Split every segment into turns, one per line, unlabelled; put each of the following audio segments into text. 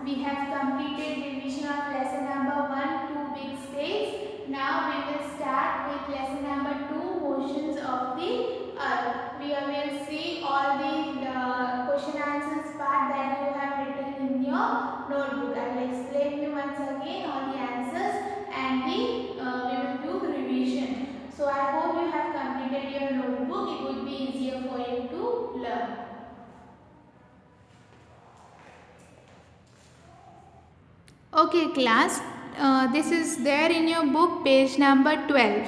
we have completed revision of lesson number 1, 2 big states. Now we will start with lesson number 2, motions of the earth. We will see all the question answers part that you have written in your notebook. I will explain you once again all the answers and we will do revision. So I hope you have completed your notebook. It would be easier for you to learn. Okay class, this is there in your book, page number 12.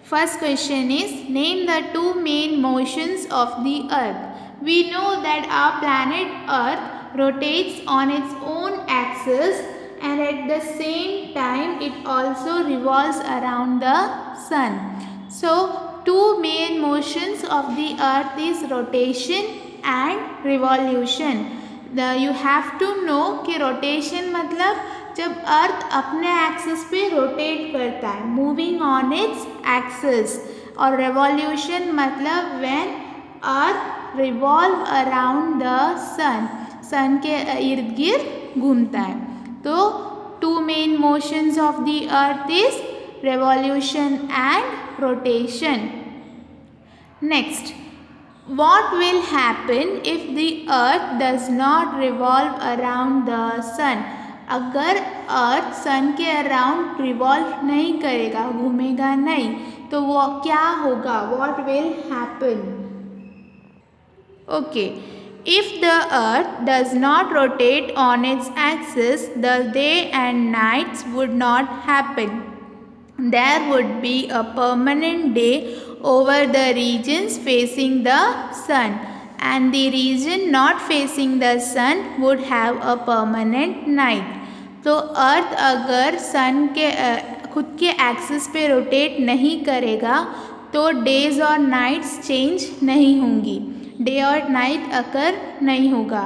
First question is, name the two main motions of the earth. We know that our planet earth rotates on its own axis and at the same time it also revolves around the sun. So two main motions of the earth is rotation and revolution. You have to know कि rotation मतलब जब अर्थ अपने axis पे rotate करता है, moving on its axis, और revolution मतलब when earth revolve around the sun, sun के इर्द गिर्द घूमता है. तो two main motions of the earth is revolution and rotation. Next, what will happen if the earth does not revolve around the sun? अगर अर्थ सन के around revolve नहीं करेगा, घूमेगा नहीं, तो वो क्या होगा? What will happen? Okay, if the earth does not rotate on its axis, the day and nights would not happen. There would be a permanent day over the regions facing the sun, and the region not facing the sun would have a permanent night. तो अर्थ अगर सन के खुद के axis पे rotate नहीं करेगा तो days और नाइट्स चेंज नहीं होंगी, डे और नाइट अकर नहीं होगा.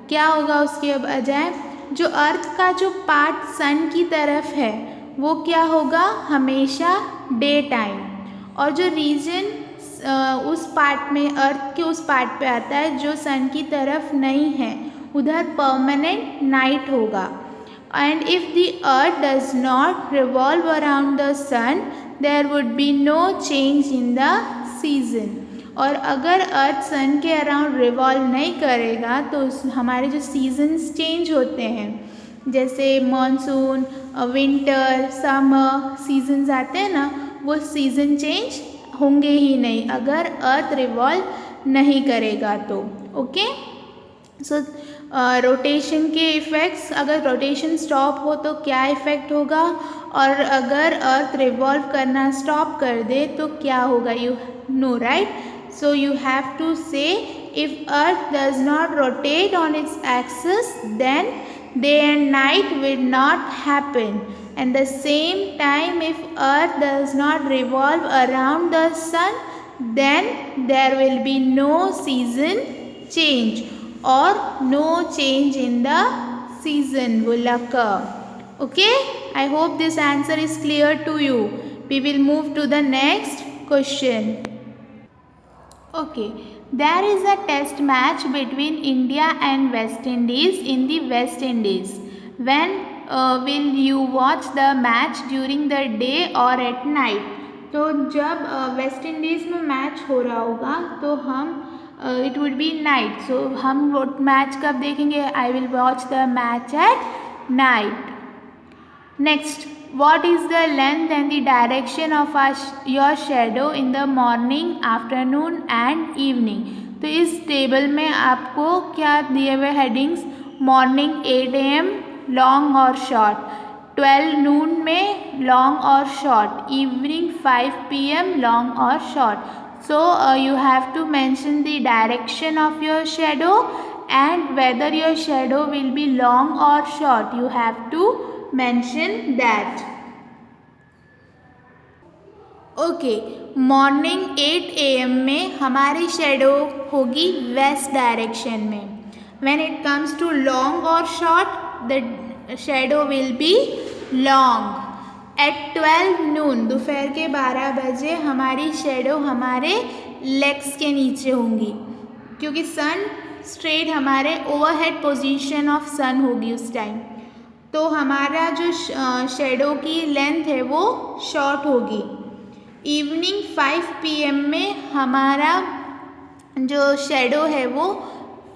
क्या होगा उसके बजाय? जो अर्थ का जो पार्ट सन की तरफ है वो क्या होगा? हमेशा डे टाइम, और जो रीजन उस पार्ट में, अर्थ के उस पार्ट पे आता है जो सन की तरफ नहीं है, उधर परमानेंट नाइट होगा. And if the earth does not revolve around the sun, there would be no change in the season. और अगर अर्थ सन के अराउंड रिवॉल्व नहीं करेगा तो हमारे जो सीजन्स चेंज होते हैं, जैसे मॉनसून, विंटर, समर सीजन्स आते हैं ना, वो सीज़न चेंज होंगे ही नहीं अगर अर्थ रिवॉल्व नहीं करेगा तो. ओके, सो रोटेशन के इफ़ेक्ट्स, अगर रोटेशन स्टॉप हो तो क्या इफ़ेक्ट होगा, और अगर अर्थ रिवॉल्व करना स्टॉप कर दे तो क्या होगा? You know right. So you have to say if earth does not rotate on its axis then day and night will not happen, and the same time if earth does not revolve around the sun then there will be no season change or no change in the season will occur. Okay, I hope this answer is clear to you. We will move to the next question. Okay, there is a test match between India and West Indies in the West Indies. When will you watch the match? During the day or at night? तो जब West Indies में match हो रहा होगा तो हम it would B night. सो हम वो मैच कब देखेंगे? I will watch the match at night. Next, what is the length and the direction of your shadow in the morning, afternoon and evening? तो इस टेबल में आपको क्या दिए हुए हेडिंग्स? मॉर्निंग 8 AM लॉन्ग और शॉर्ट, 12 नून में लॉन्ग और शॉर्ट, इवनिंग 5 PM लॉन्ग और short. So you have to mention the direction of your shadow and whether your shadow will be long or short. You have to mention that. Okay, morning 8 AM में हमारी shadow होगी west direction में. When it comes to long और short, the shadow will be long. At 12 noon, दोपहर के 12 बजे हमारी shadow हमारे लेग्स के नीचे होंगी, क्योंकि सन स्ट्रेट हमारे ओवरहेड पोजीशन ऑफ सन होगी उस टाइम, तो हमारा जो शेडो की लेंथ है वो शॉर्ट होगी। इवनिंग 5 PM में हमारा जो शेडो है वो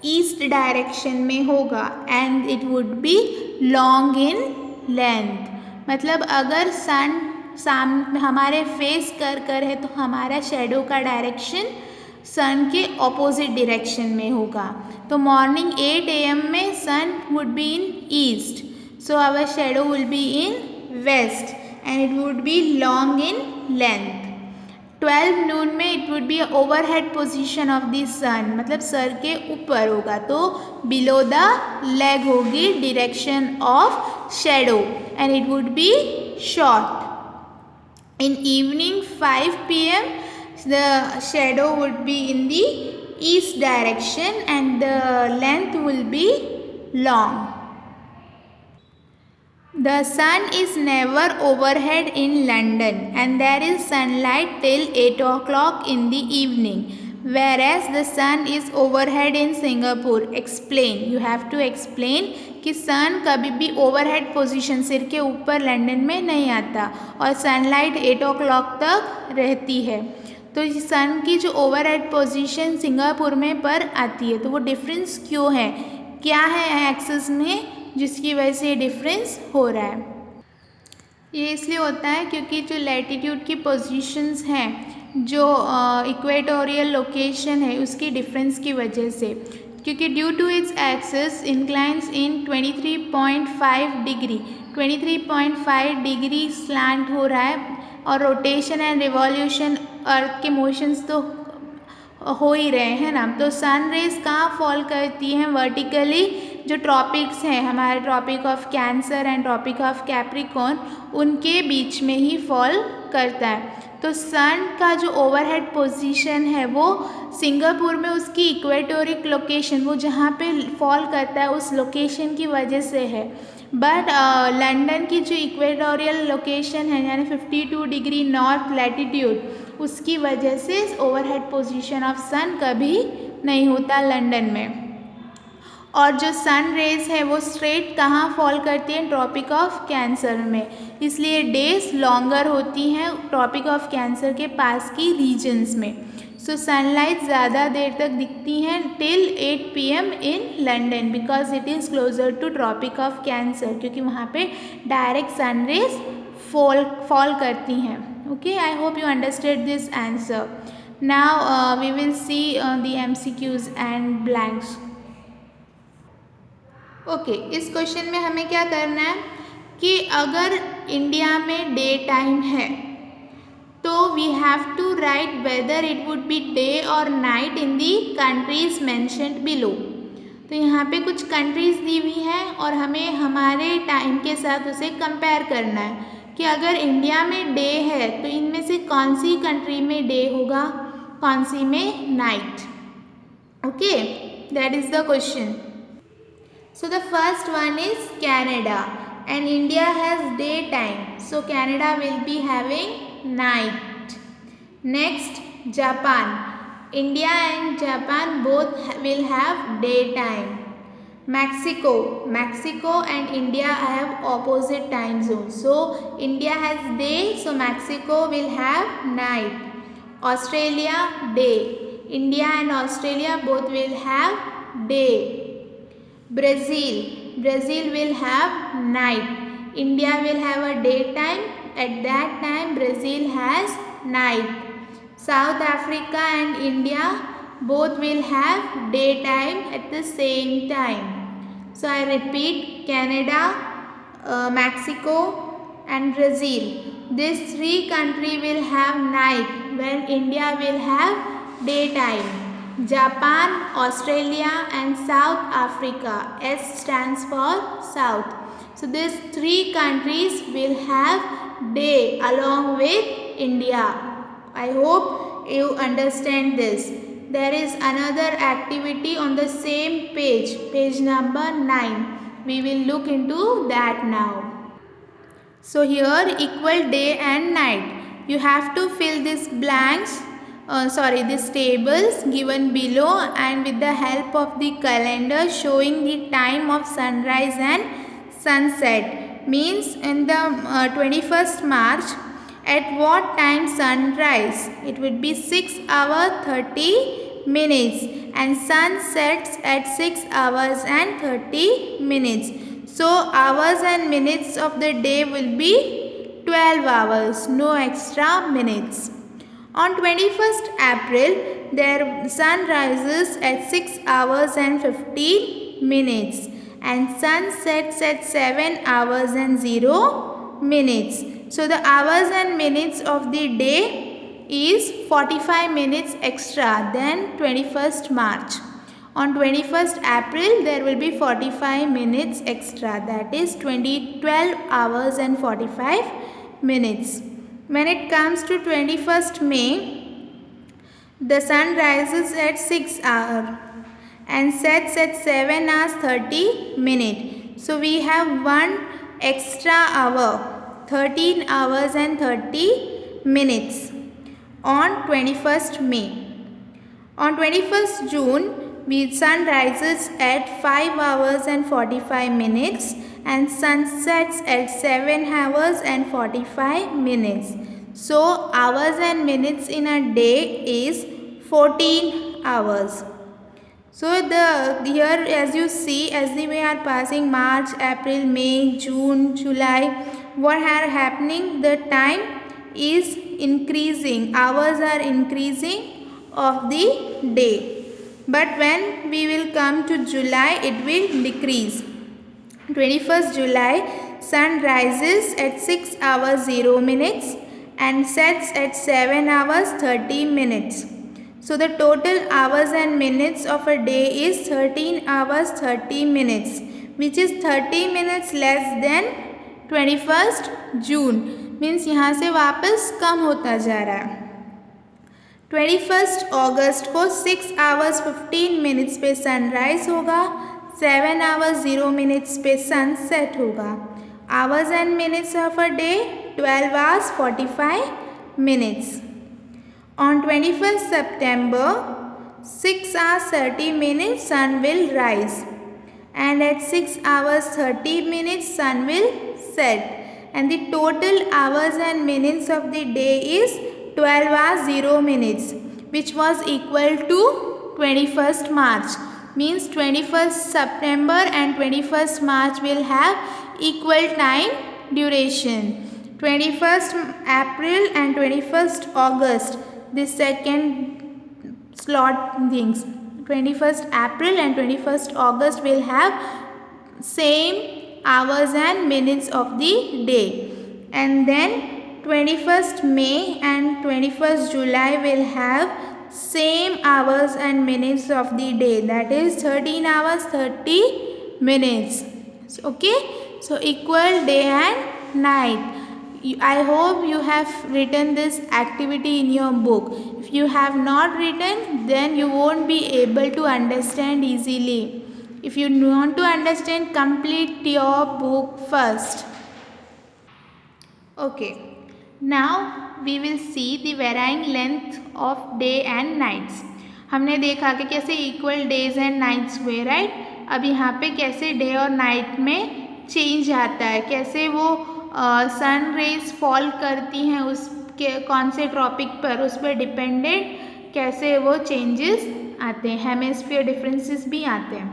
ईस्ट डायरेक्शन में होगा and it would be long in length. मतलब अगर सन हमारे फेस कर है तो हमारा शेडो का डायरेक्शन सन के ऑपोजिट डायरेक्शन में होगा। तो मॉर्निंग 8 AM में sun would be in east, so our shadow will be in west and it would be long in length. 12 noon में it would be overhead position of the sun, मतलब सर के ऊपर होगा, तो बिलो द लेग होगी direction of shadow and it would be short. In evening 5 PM the shadow would be in the east direction and the length will be long. The sun is never overhead in London and there is sunlight till 8 o'clock in the evening, whereas the sun is overhead in Singapore. Explain. You have to explain कि सन कभी भी overhead position सिर के ऊपर London में नहीं आता और सनलाइट 8 o'clock तक रहती है। तो सन की जो ओवरहेड पोजीशन सिंगापुर में पर आती है, तो वो डिफरेंस क्यों है, क्या है एक्सिस में जिसकी वजह से ये डिफरेंस हो रहा है। ये इसलिए होता है क्योंकि जो लैटिट्यूड की पोजीशंस हैं, जो इक्वेटोरियल लोकेशन है उसकी डिफरेंस की वजह से, क्योंकि due to its axis inclines in 23.5 degree 23.5 degree slant हो रहा है और रोटेशन एंड रिवॉल्यूशन अर्थ के मोशंस तो हो ही रहे हैं ना। तो सन रेज कहाँ फॉल करती हैं वर्टिकली, जो ट्रॉपिक्स हैं हमारे Tropic of Cancer and Tropic of Capricorn, उनके बीच में ही फॉल करता है। तो सन का जो ओवरहेड पोजीशन है वो सिंगापुर में उसकी इक्वेटोरिक लोकेशन, वो जहाँ पे फॉल करता है उस लोकेशन की वजह से है। बट लंदन की जो इक्वेटोरियल लोकेशन है यानी 52 डिग्री नॉर्थ लैटिट्यूड, उसकी वजह से ओवरहेड पोजीशन ऑफ सन कभी नहीं होता लंदन में। और जो सन रेज है वो स्ट्रेट कहाँ फॉल करती है, ट्रॉपिक ऑफ कैंसर में, इसलिए डेज लॉन्गर होती हैं ट्रॉपिक ऑफ कैंसर के पास की रीजन्स में। सो सनलाइट ज़्यादा देर तक दिखती हैं till 8 PM in London because it is closer to Tropic of Cancer, क्योंकि वहाँ पे डायरेक्ट सन रेज फॉल करती हैं। Okay, I hope you understand this answer. Now we will see the MCQs and blanks. Okay, इस question में हमें क्या करना है कि अगर इंडिया में डे टाइम है तो we have to write whether it would be day और night in the countries mentioned below. तो यहाँ पे कुछ कंट्रीज दी हुई हैं और हमें हमारे टाइम के साथ उसे कंपेयर करना है कि अगर इंडिया में डे है तो इनमें से कौन सी कंट्री में डे होगा, कौन सी में night. Okay, that is the question. So the first one is Canada and India has daytime, so Canada will be having night. Next, Japan. India and Japan both will have daytime. Mexico and India have opposite time zones, so India has day, so Mexico will have night. Australia, day. India and Australia both will have day. Brazil will have night. India will have a daytime. At that time Brazil has night. South Africa and India both will have daytime at the same time. So I repeat, Canada, Mexico and Brazil. These three countries will have night when India will have daytime. Japan, Australia and South Africa. S stands for South. So these three countries will have day along with India. I hope you understand this. There is another activity on the same page, page number 9. We will look into that now. So here equal day and night. You have to fill these blanks these tables given below, and with the help of the calendar showing the time of sunrise and sunset. Means in the 21st March, at what time sunrise? It would be 6 hours 30 minutes, and sun sets at 6 hours and 30 minutes. So hours and minutes of the day will be 12 hours, no extra minutes. On 21st April, their sun rises at 6 hours and 15 minutes, and sun sets at 7 hours and 0 minutes. So the hours and minutes of the day is 45 minutes extra than 21st March. On 21st April, there will be 45 minutes extra, that is 12 hours and 45 minutes. When it comes to 21st May, the sun rises at 6 hours and sets at 7 hours 30 minutes. So we have one extra hour, 13 hours and 30 minutes on 21st May. On 21st June, the sun rises at 5 hours and 45 minutes and sun sets at 7 hours and 45 minutes. So hours and minutes in a day is 14 hours. So here, as you see, as we are passing March, April, May, June, July, what are happening? The time is increasing, hours are increasing of the day. But when we will come to July, it will decrease. 21st July, sun rises at 6 hours 0 minutes and sets at 7 hours 30 minutes. So the total hours and minutes of a day is 13 hours 30 minutes, which is 30 minutes less than 21st June. Means यहाँ से वापस कम होता जा रहा है. 21st अगस्त को 6 hours 15 minutes पे sunrise होगा, 7 hours 0 minutes पे सनसेट होगा. Hours and minutes of a day 12 hours 45 minutes. On 21st September, 6 hours 30 minutes sun will rise, and at 6 hours 30 minutes sun will set, and the total hours and minutes of the day is 12 hours 0 minutes, which was equal to 21st March. Means 21st September and 21st March will have equal time duration. 21st April and 21st August, the second slot things, 21st April and 21st August will have same hours and minutes of the day, and then 21st May and 21st July will have same hours and minutes of the day, that is 13 hours 30 minutes. Okay, so equal day and night. I hope you have written this activity in your book. If you have not written, then you won't be able to understand easily. If you want to understand, complete your book first. Okay, now we will see the varying length of day and nights. हमने देखा कि कैसे equal days and nights हुए, right. अब यहाँ पे कैसे day और नाइट में चेंज आता है, कैसे वो सन रेज फॉल करती हैं उसके कौन से टॉपिक पर, उस पर डिपेंडेंट कैसे वो चेंजेस आते हैं, हेमिस्फीयर डिफरेंसेस भी आते हैं.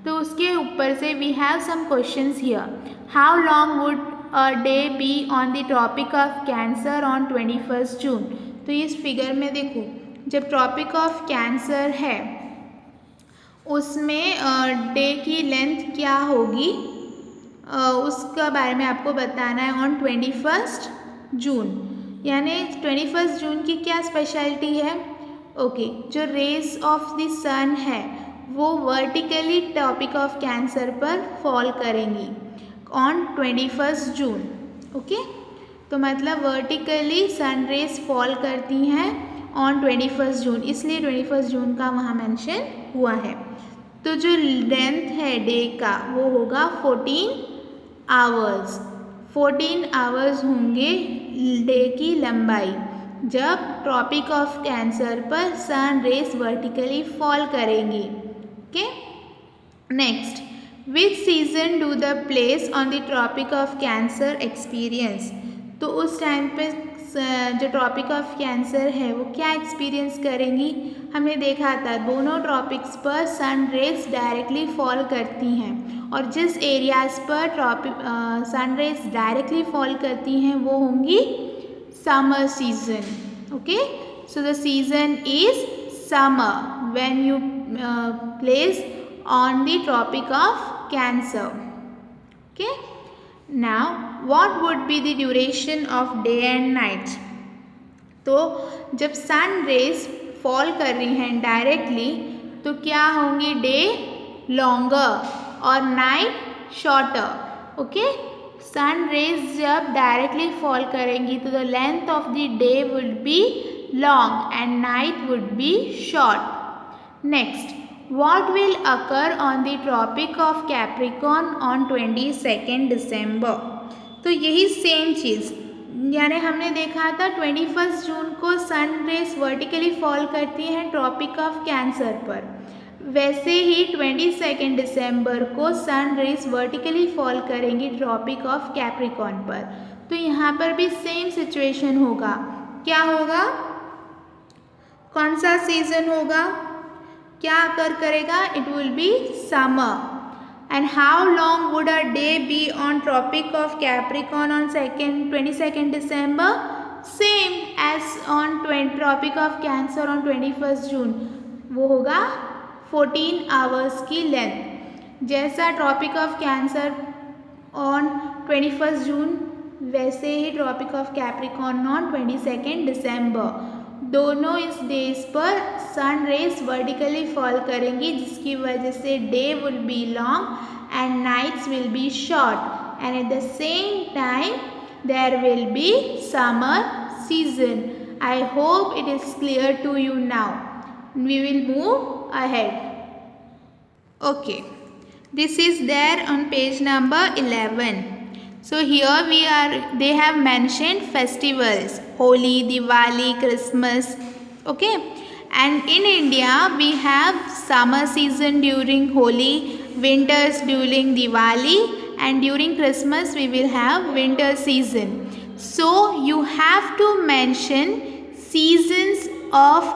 तो उसके ऊपर से we have some questions here. How long would a day be on the topic of cancer on 21st June. तो इस फिगर में देखो, जब टॉपिक ऑफ कैंसर है उसमें डे की लेंथ क्या होगी, उसका बारे में आपको बताना है. ऑन 21st जून, यानी 21st जून की क्या स्पेशलिटी है. ओके, जो रेज ऑफ द सन है वो वर्टिकली टॉपिक ऑफ कैंसर पर फॉल करेंगी ऑन 21st जून. ओके, तो मतलब वर्टिकली सन रेज फॉल करती हैं ऑन 21st जून, इसलिए 21st जून का वहाँ मेंशन हुआ है. तो जो लेंथ है डे का वो होगा 14 आवर्स. 14 आवर्स होंगे डे की लंबाई. जब ट्रॉपिक ऑफ कैंसर पर सन रेज वर्टिकली फॉल करेंगी। Okay, next, which season do the place on the Tropic of Cancer experience. तो उस टाइम पे जो ट्रॉपिक ऑफ कैंसर है वो क्या एक्सपीरियंस करेंगी। हमने देखा था दोनों ट्रॉपिक्स पर सन रेज डायरेक्टली फॉल करती हैं और जिस एरियाज़ पर सन रेज डायरेक्टली फॉल करती हैं वो होंगी summer season. Okay, so the season is summer when you place on the tropic of Cancer. Okay, now what would be the duration of day and night। तो जब सन rays fall कर रही हैं directly तो क्या होंगी डे लॉन्गर और night shorter. Okay, sun rays जब डायरेक्टली फॉल करेंगी तो the length of the day would be long and night would be short. Next, what will occur on the tropic of Capricorn on 22nd December। तो यही same चीज़, यानी हमने देखा था 21 जून को सन रेज वर्टिकली फॉल करती हैं ट्रॉपिक ऑफ कैंसर पर, वैसे ही 22 दिसंबर को सन रेज वर्टिकली फॉल करेंगी ट्रॉपिक ऑफ कैप्रिकॉर्न पर। तो यहाँ पर भी सेम सिचुएशन होगा। क्या होगा, कौन सा सीजन होगा, क्या अकर करेगा, it will be summer. And how long would a day be on tropic of Capricorn on 22 December, same as on tropic of cancer on 21 June, वो होगा 14 आवर्स की लेंथ। जैसा tropic of cancer on 21 June वैसे ही tropic of Capricorn on 22 December. दोनों इस days पर sun rays vertically fall करेंगी जिसकी वजह से day will be long and nights will be short and at the same time there will be summer season. I hope it is clear to you now. We will move ahead. Okay, this is there on page number 11. So here they have mentioned festivals, Holi, Diwali, Christmas. Okay, and in India we have summer season during Holi, winters during Diwali, and during Christmas we will have winter season. So you have to mention seasons of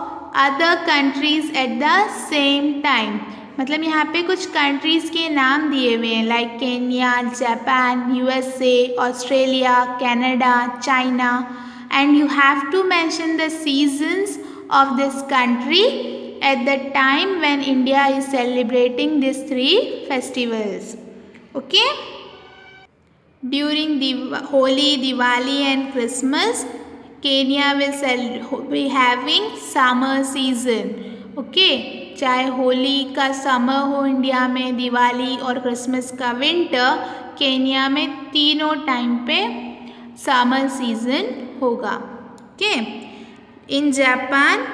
other countries at the same time. मतलब यहाँ पे कुछ countries के नाम दिए हुए हैं like Kenya, Japan, USA, Australia, Canada, China, and you have to mention the seasons of this country at the time when India is celebrating this 3 festivals. Okay, during Holi, Diwali and Christmas, Kenya will be having summer season. Okay, चाहे होली का summer हो India में, दिवाली और Christmas का winter, Kenya में तीनों time पे summer season होगा। Okay, in Japan,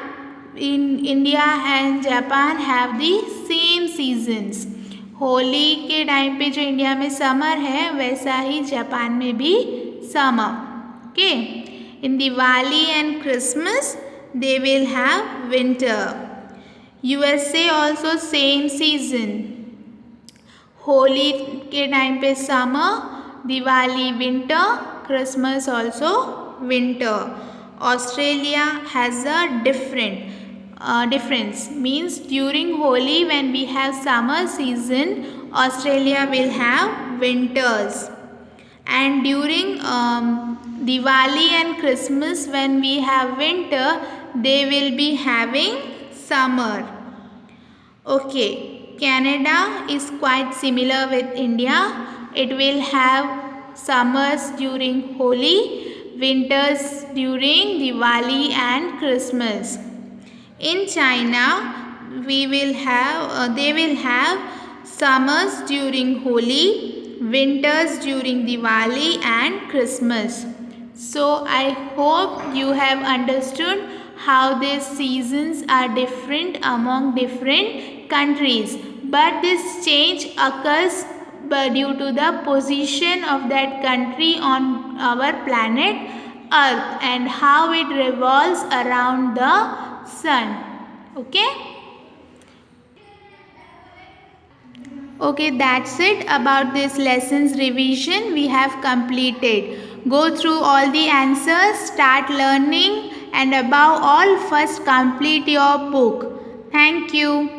in India and Japan have the same seasons. Holi के टाइम पे जो इंडिया में समर है वैसा ही जापान में भी summer. Okay, in Diwali and Christmas they will have winter. USA also same season, Holi के टाइम पे summer, Diwali winter, Christmas also winter. Australia has a difference, means during Holi when we have summer season, Australia will have winters, and during Diwali and Christmas when we have winter, they will be having summer. Okay, Canada is quite similar with India. It will have summers during Holi, winters during Diwali and Christmas. In China, they will have summers during Holi, winters during Diwali and Christmas. So I hope you have understood how these seasons are different among different countries, but this change occurs due to the position of that country on our planet earth and how it revolves around the sun. Okay? Okay, that's it about this lesson's revision we have completed. Go through all the answers, start learning, and above all, first complete your book. Thank you.